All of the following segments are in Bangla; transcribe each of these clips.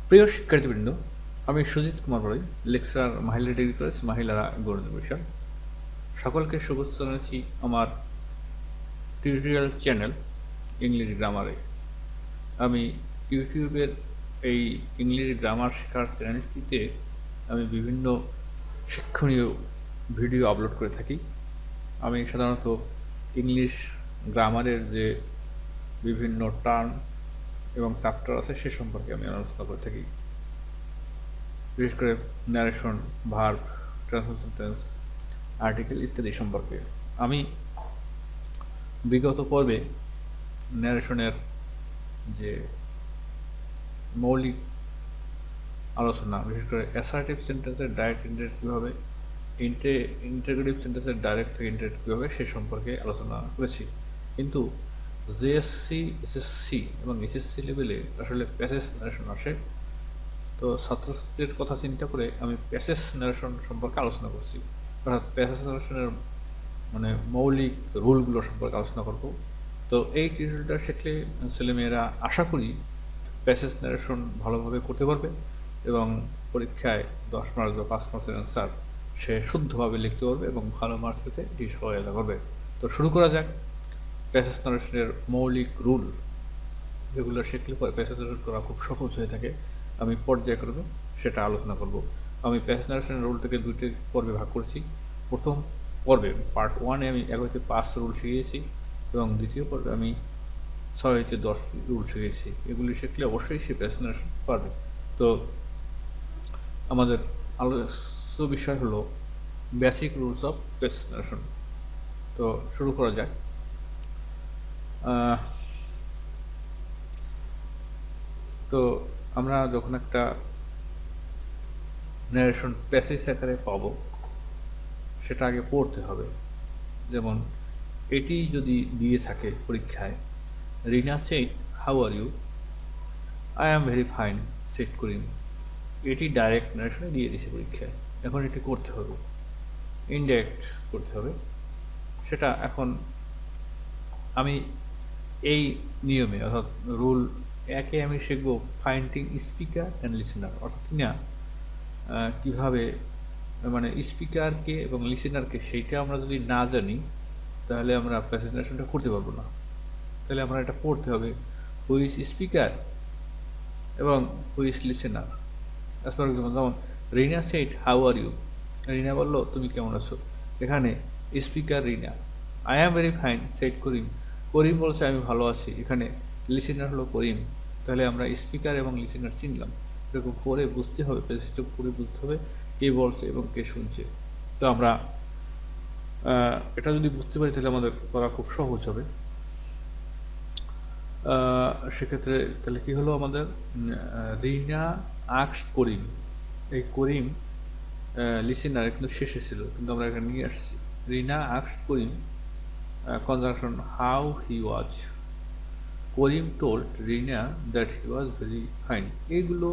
প্রিয় শিক্ষার্থীবৃন্দ, আমি সুজিত কুমার বড়াই, লেকচারার মহিলা ডিগ্রি কলেজ, মহিলারা গণিত বিষয়। সকলকে শুভেচ্ছা জানাচ্ছি আমার টিউটোরিয়াল চ্যানেল ইংলিশ গ্রামারে। আমি ইউটিউবের এই ইংলিশ গ্রামার শেখার চ্যানেলটিতে আমি বিভিন্ন শিক্ষণীয় ভিডিও আপলোড করে থাকি। আমি সাধারণত ইংলিশ গ্রামারের যে বিভিন্ন টার্ম এবং চ্যাপ্টার আছে সে সম্পর্কে আমি আলোচনা করে থাকি, বিশেষ করে narration, verb, translation tense, article ইত্যাদি সম্পর্কে। আমি বিগত পর্বে ন্যারেশনের যে মৌলিক আলোচনা, বিশেষ করে অ্যাসার্টিভ সেন্টেন্সের ডাইরেক্ট ইন্টারেক্ট কীভাবে, ইন্টারগ্রেটিভ সেন্টেন্সের ডাইরেক্ট থেকে ইন্টারেক্ট কীভাবে সে সম্পর্কে আলোচনা করেছি। কিন্তু জেএসসি, এসএসসি এবং এসএসসি লেভেলে আসলে প্যাসেজ ন্যারেশন আসে। তো ছাত্রছাত্রীর কথা চিন্তা করে আমি প্যাসেজ ন্যারেশন সম্পর্কে আলোচনা করছি, অর্থাৎ প্যাসেজ ন্যারেশনের মৌলিক রুলগুলো সম্পর্কে আলোচনা করব। তো এই টিউটোরিয়ালটা শিখলে ছেলেমেয়েরা আশা করি প্যাসেজ ন্যারেশন ভালোভাবে করতে পারবে এবং পরীক্ষায় 10 মার্ক বা 5 মার্কসের অ্যান্সার সে শুদ্ধভাবে লিখতে পারবে এবং ভালো মার্কস পেতে এটি সহায়তা করবে। তো শুরু করা যাক। প্যাসেজ ন্যারেশনের মৌলিক রুল, যেগুলো শিখলে পরে প্যাসেজ ন্যারেশন করা খুব সহজ হয়ে থাকে, আমি পর্যায়ক্রমে সেটা আলোচনা করব। আমি প্যাসেজ ন্যারেশনের রুলটাকে দুইটি পর্বে ভাগ করেছি। প্রথম পর্বে পার্ট 1-এ আমি 1 হইতে 5 রুল শিখিয়েছি এবং দ্বিতীয় পর্বে আমি 6 হইতে 10 রুল শিখিয়েছি। এগুলি শিখলে অবশ্যই সে প্যাসেজ ন্যারেশন পারবে। তো আমাদের আলোচ্য বিষয় হলো basic rules of passage narration. তো শুরু করা যাক। তো আমরা যখন একটা ন্যারেশন প্যাসেজ আকারে পাবো, সেটা আগে পড়তে হবে। যেমন এটি যদি দিয়ে থাকে পরীক্ষায়, Rina said, how are you? I am very fine, said Karim. এটি ডাইরেক্ট ন্যারেশনে দিয়ে দিছে পরীক্ষায়, এখন এটি করতে হবে। ইনডাইরেক্ট করতে হবে, সেটা এখন আমি এই নিয়মে, অর্থাৎ রুল 1-এ আমি শিখব ফাইন্ডিং স্পিকার অ্যান্ড লিসেনার, অর্থাৎ না কীভাবে মানে স্পিকারকে এবং লিসেনারকে সেইটা আমরা যদি না জানি তাহলে আমরা প্রেজেন্টেশনটা করতে পারবো না। তাহলে আমরা এটা পড়তে হবে, হু ইজ স্পিকার এবং who is listener. As for example, যেমন Rina said, how are you? Rina বললো তুমি কেমন আছো। এখানে speaker Rina. I am very fine, said Karim. Karim বলছে আমি ভালো আছি। এখানে লিসেনার হলো করিম। তাহলে আমরা স্পিকার এবং লিসেনার চিনলাম। এরকম করে বুঝতে হবে, প্রেজেন্টেশন করে বুঝতে হবে কে বলছে এবং কে শুনছে। তো আমরা এটা যদি বুঝতে পারি তাহলে আমাদের করা খুব সহজ হবে। সেক্ষেত্রে তাহলে কি হলো আমাদের, রিনা আক্সড করিম। এই করিম লিসেনার কিন্তু শেষে ছিল, কিন্তু আমরা এখানে নিয়ে আসছি। রিনা আক্সড Karim, conjunction how he was. Karim told Rina that he was very fine. এইগুলো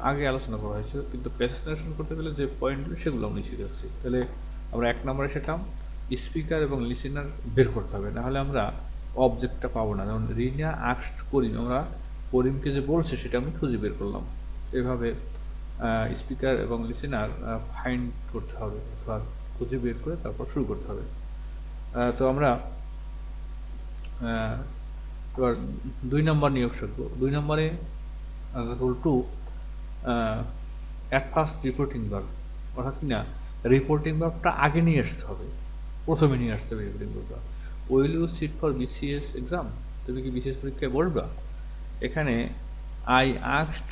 আগে আলোচনা করা হয়েছে, কিন্তু প্যাসেজ ন্যারেশন করতে গেলে যে পয়েন্টগুলো সেগুলো আমি শিখেছি। তাহলে আমরা 1 নম্বরে শিখলাম স্পিকার এবং লিসেনার বের করতে হবে, নাহলে আমরা অবজেক্টটা পাবো না। যেমন রিনা আক্সড করিম, আমরা করিমকে যে বলছে সেটা আমি খুঁজে বের করলাম। এভাবে স্পিকার এবং লিসেনার ফাইন্ড করতে হবে, অথবা খুঁজে বের করে তারপর শুরু করতে হবে। তো আমরা এবার 2 নম্বর নিয়োগ শিখব। 2 নম্বরে rule 2, at first reporting verb, অর্থাৎ কিনা রিপোর্টিং ভার্বটা আগে নিয়ে আসতে হবে, প্রথমে নিয়ে আসতে হবে reporting ভার্বটা। Will you sit for BCS exam? তুমি কি বিসিএস পরীক্ষায় বসবা? এখানে আই আক্সড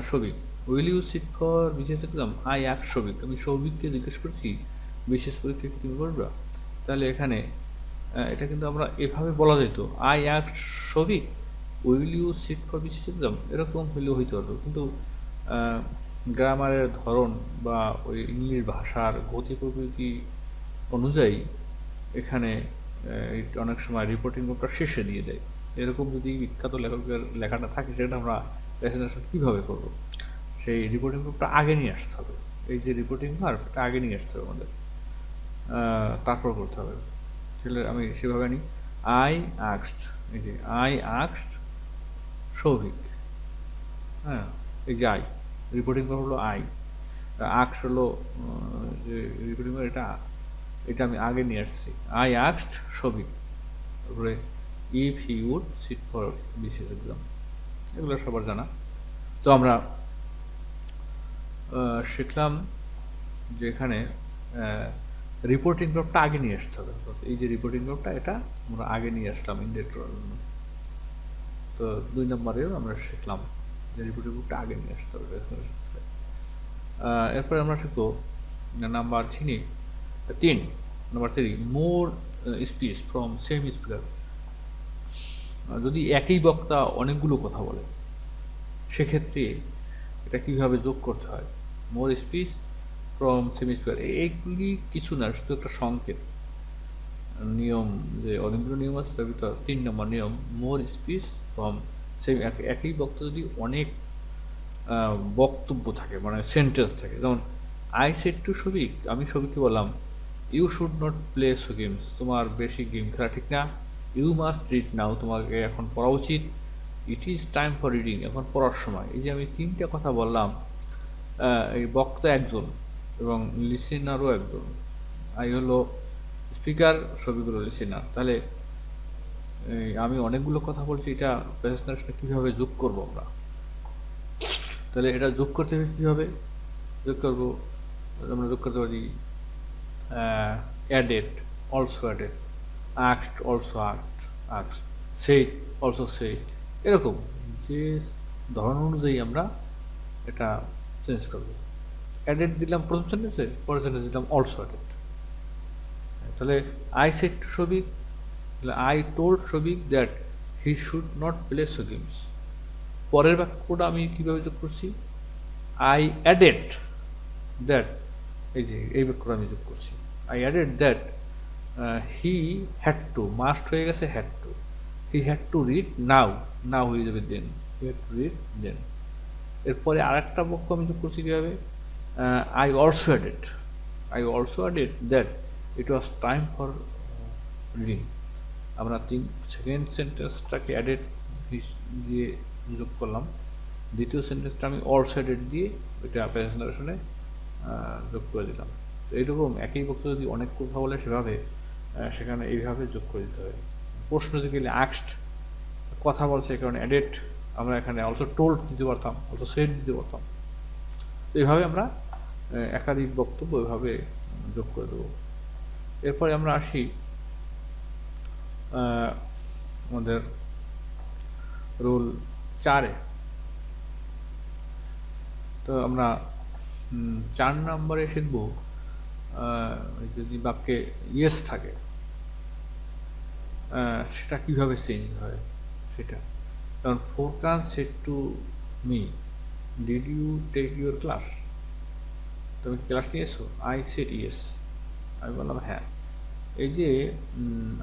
Souvik, will you sit for BCS exam? I আক্সড সৌভিক, আমি সৌভিককে জিজ্ঞেস করছি বিসিএস পরীক্ষায় কি তুমি বসবা? তাহলে এখানে এটা কিন্তু আমরা এভাবে বলা যেত, আই আক্সড Souvik will you sit for BCS exam, এরকম হইলেও হইতে পারবে। কিন্তু গ্রামারের ধরন বা ওই ইংলিশ ভাষার গতি প্রকৃতি অনুযায়ী এখানে অনেক সময় রিপোর্টিং ভার্বটা শেষে দিয়ে দেয়। এরকম যদি বিখ্যাত লেখকের লেখাটা থাকে, সেটা আমরা প্রেজেন্টেশন কীভাবে করব? সেই রিপোর্টিং ভার্বটা আগে নিয়ে আসতে হবে। এই যে রিপোর্টিং ভার্বটা আগে নিয়ে আসতে হবে আমাদের, তারপর করতে হবে। তাহলে আমি সেভাবে আনি, আই আক্সড, এই যে আই আক্সড সৌভিক, হ্যাঁ, এই যে আই রিপোর্টিং ভার্ব হলো আই, আক্স হলো যে রিপোর্টিং ভার্ব, এটা এটা আমি আগে নিয়ে আসছি। আই আক্সড সবিক, তারপরে if he would sit for BCS exam, এগুলো সবার জানা। তো আমরা শিখলাম যে এখানে রিপোর্টিং ভার্বটা আগে নিয়ে আসতে হবে। এই যে রিপোর্টিং ভার্বটা এটা আমরা আগে নিয়ে আসলাম ইনডাইরেক্ট করার জন্য। তো 2 নম্বরেও আমরা শিখলাম যে রিপোর্টিং ভার্বটা আগে নিয়ে আসতে হবে ক্ষেত্রে। এরপরে আমরা শিখবো number 3, number 3, more speech from same speaker. যদি একই বক্তা অনেকগুলো কথা বলে সেক্ষেত্রে এটা কীভাবে যোগ করতে হয়? মোর স্পিচ ফ্রম সেম স্পিকার, এইগুলি কিছু না, শুধু একটা সংকেত, নিয়ম, যে অনেকগুলো নিয়ম আছে তার ভিতর 3 নম্বর নিয়ম, মোর স্পিচ ফ্রম সেম। একই বক্তা যদি অনেক বক্তব্য থাকে, মানে সেন্টেন্স থাকে, যেমন আই সেড টু সবিক, আমি সবিককে বললাম you should not play so games, তোমার বেশি গেম খেলা ঠিক না। ইউ মাস্ট রিড নাও, তোমাকে এখন পড়া উচিত। It is time for reading, এখন পড়ার সময়। এই যে আমি 3টে কথা বললাম, এই বক্তা একজন এবং লিসেনারও একজন। আই হলো স্পিকার, সবিক হলো লিসেনার। তাহলে আমি অনেকগুলো কথা বলছি, এটা প্রেজেন্টেশনে কীভাবে যোগ করবো আমরা? তাহলে এটা যোগ করতে হবে কীভাবে যোগ করবো? আমরা যোগ করতে পারি added, also added, আক্সড, also আক্সড, shed, also shed, এরকম যে ধরন অনুযায়ী আমরা এটা চেঞ্জ করবো। অ্যাডেড দিলাম প্রথম সেন্টেন্সে, পরের সেন্টেন্সে দিলাম অলসো অ্যাডেড। তাহলে আই সেড টু সবিক, তাহলে I told Sabik that he should not play so games. পরের বাক্যটা আমি কীভাবে যোগ করছি? আই অ্যাডেড দ্যাট, এই যে এই বাক্যটা আমি যোগ করছি, I added that he had to, must হয়ে গেছে had to, he had to read now, now হয়ে যাবে then, he had to read then. এরপরে আরেকটা বাক্য আমি যোগ করছি কীভাবে? I also added that it was time for reading. আমরা সেকেন্ড সেন্টেন্সটাকে অ্যাডেড দিয়ে যোগ করলাম, দ্বিতীয় সেন্টেন্সটা আমি অলসো অ্যাডেড দিয়ে এটা প্রেজেন্টেশনে যোগ করে দিলাম। তো এইরকম একই বক্তা যদি অনেক কথা বলে সেভাবে সেখানে এইভাবে যোগ করে দিতে হবে। প্রশ্ন যদি গেলে আক্সড, কথা বলছে এই কারণে অ্যাডেড, আমরা এখানে অলসো টোল্ড দিতে পারতাম, অলসো সেড দিতে পারতাম। তো এইভাবে আমরা একাধিক বক্তব্য এভাবে যোগ করে দেবো। এরপরে আমরা আসি আমাদের রুল 4-এ। তো আমরা 4 নম্বরে শিখব যদি বাক্যে ইয়েস থাকে সেটা কিভাবে চেঞ্জ হয় সেটা। কারণ Forkan said to me did you take your class, তুমি ক্লাস নিয়েছো? আই সেড ইয়েস, আমি বললাম হ্যাঁ। এই যে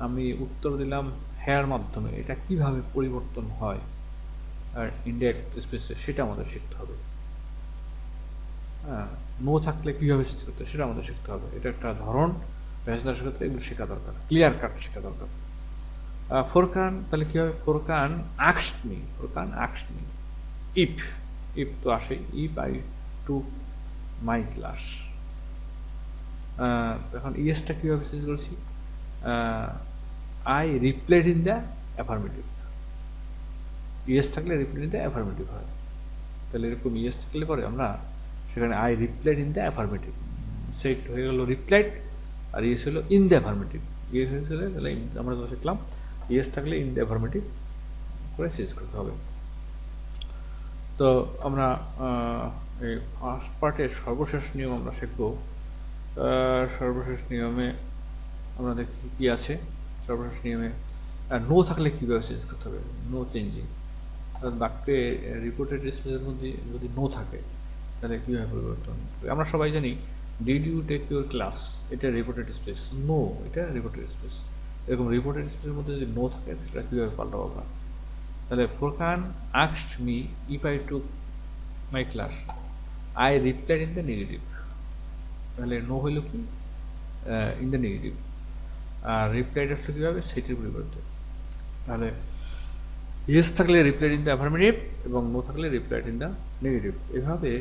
আমি উত্তর দিলাম হ্যাঁর মাধ্যমে, এটা কিভাবে পরিবর্তন হয় আর ইনডাইরেক্ট স্পেসে সেটা আমাদের শিখতে হবে। হ্যাঁ, নো থাকলে কীভাবে চেঞ্জ করতে সেটা আমাদের শিখতে হবে। এটা একটা ধরন, প্রেজেন্টেশনের ক্ষেত্রে এগুলো শেখা দরকার, ক্লিয়ার কাট শেখা দরকার। ফোরকান তাহলে কী হবে? ফোরকান আক্সড মি, ফোরকান আক্সড মি ইফ, ইফ তো আসে, if I to my class. এখন ইয়েসটা কীভাবে চেঞ্জ করছি? I replied in the affirmative. Yes থাকলে রিপ্লাইড ইন দ্য অ্যাফার্মেটিভ হয়। তাহলে এরকম ইয়েস থাকলে পরে আমরা সেখানে I replied in the affirmative, set হয়ে গেল রিপ্লাইড, আর ইয়েস হলো ইন দ্য অ্যাফার্মেটিভ। ইয়েস হয়েছিল তাহলে আমরা তো শিখলাম ইয়েস থাকলে ইন দ্য অ্যাফার্মেটিভ করে চেঞ্জ করতে হবে। তো আমরা এই ফার্স্ট পার্টের সর্বশেষ নিয়ম আমরা শিখব। সর্বশেষ নিয়মে আমরা দেখি কী আছে। সর্বশেষ নিয়মে নো থাকলে কীভাবে চেঞ্জ করতে হবে? নো চেঞ্জিং, বাক্যে রিপোর্টেড স্পেসের মধ্যে যদি নো থাকে তাহলে কীভাবে পরিবর্তন? আমরা সবাই জানি did you take your class, এটা রিপোর্টেড স্পেস, নো এটা রিপোর্টেড স্পেস। এরকম রিপোর্টেড স্পেসের মধ্যে যদি নো থাকে সেটা কীভাবে পাল্টাবো আমরা? তাহলে Forkan asked me if I took my class, I replied in the negative. তাহলে নো হইল কি? In the negative. আর রিপ্লাইড আসলে কীভাবে? সেটির পরিবর্তে। তাহলে ইয়েস থাকলে রিপ্লাইড ইন দ্য অ্যাফার্মেটিভ এবং নো থাকলে রিপ্লাইড ইন দ্য নেগেটিভ। এভাবে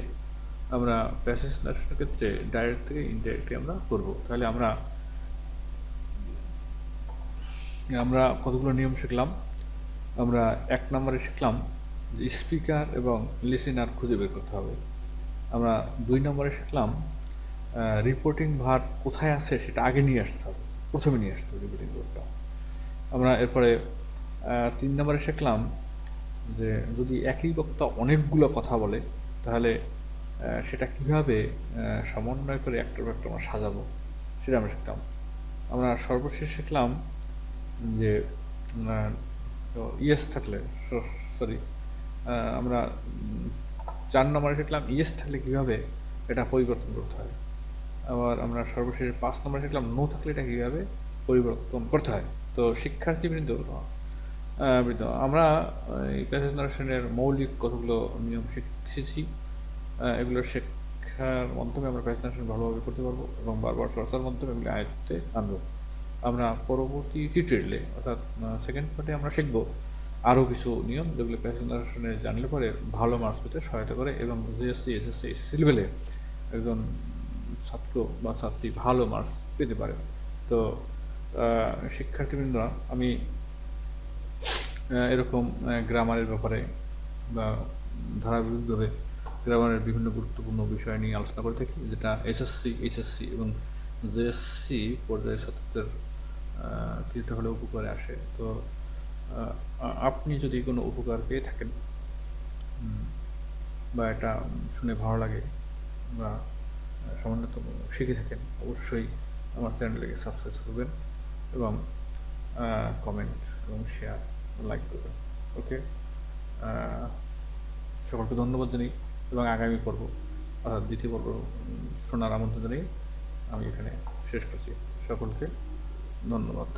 আমরা প্যাসেজ নারেশনের ক্ষেত্রে ডাইরেক্ট থেকে ইনডাইরেক্টলি আমরা করব। তাহলে আমরা কতগুলো নিয়ম শিখলাম। আমরা 1 নম্বরে শিখলাম যে স্পিকার এবং লিসেনার খুঁজে বের করতে হবে। আমরা 2 নম্বরে শিখলাম রিপোর্টিং ভার্ব কোথায় আছে সেটা আগে নিয়ে আসতে হবে, প্রথমে নিয়ে আসতে হবে রিপোর্টিং ভার্বটা। আমরা এরপরে 3 নম্বরে শিখলাম যে যদি একই বক্তা অনেকগুলো কথা বলে তাহলে সেটা কীভাবে সমন্বয় করে একটার পর একটা আমরা সাজাবো সেটা আমরা শিখলাম। আমরা সর্বশেষ শিখলাম যে ইয়েস থাকলে আমরা 4 নম্বরে শিখলাম ইয়েস থাকলে কীভাবে এটা পরিবর্তন করতে হয়। আবার আমরা সর্বশেষে 5 নম্বরে শিখলাম নো থাকলে এটা কীভাবে পরিবর্তন করতে হয়। তো শিক্ষার্থীবৃন্দ, আমরা এই প্যাসেজ নারেশনের মৌলিক কতগুলো নিয়ম শিখেছি। এগুলো শেখার মাধ্যমে আমরা প্যাসেজ নারেশন ভালোভাবে করতে পারবো এবং বারবার চর্চার মাধ্যমে এগুলো আয়ত্তে আনবো। আমরা পরবর্তী টিউটোরিয়ালে অর্থাৎ সেকেন্ড পার্টে আমরা শিখবো আরও কিছু নিয়ম যেগুলো প্যাসেজ নারেশনে জানলে পরে ভালো মার্কস পেতে সহায়তা করে এবং জিএসসি, এসএসসি, এসএসসি লেভেলে একজন ছাত্র বা ছাত্রী ভালো মার্কস পেতে পারে। তো শিক্ষার্থীবৃন্দরা, আমি এরকম গ্রামারের ব্যাপারে বা ধারাবাহিকভাবে গ্রামারের বিভিন্ন গুরুত্বপূর্ণ বিষয় নিয়ে আলোচনা করে থাকি, যেটা এসএসসি, এইচএসসি এবং জেএসসি পর্যায়ের ছাত্রদের কিছুটা হলে উপকারে আসে। তো আপনি যদি কোনো উপকার পেয়ে থাকেন বা এটা শুনে ভালো লাগে বা সামান্যতম শিখে থাকেন, অবশ্যই আমার চ্যানেলটাকে সাবস্ক্রাইব করবেন এবং কমেন্ট এবং শেয়ার, লাইক করবেন। ওকে, সকলকে ধন্যবাদ জানাই এবং আগামী পর্ব অর্থাৎ দ্বিতীয় পর্ব শোনার আমন্ত্রণ জানিয়ে আমি এখানে শেষ করছি। সকলকে ধন্যবাদ।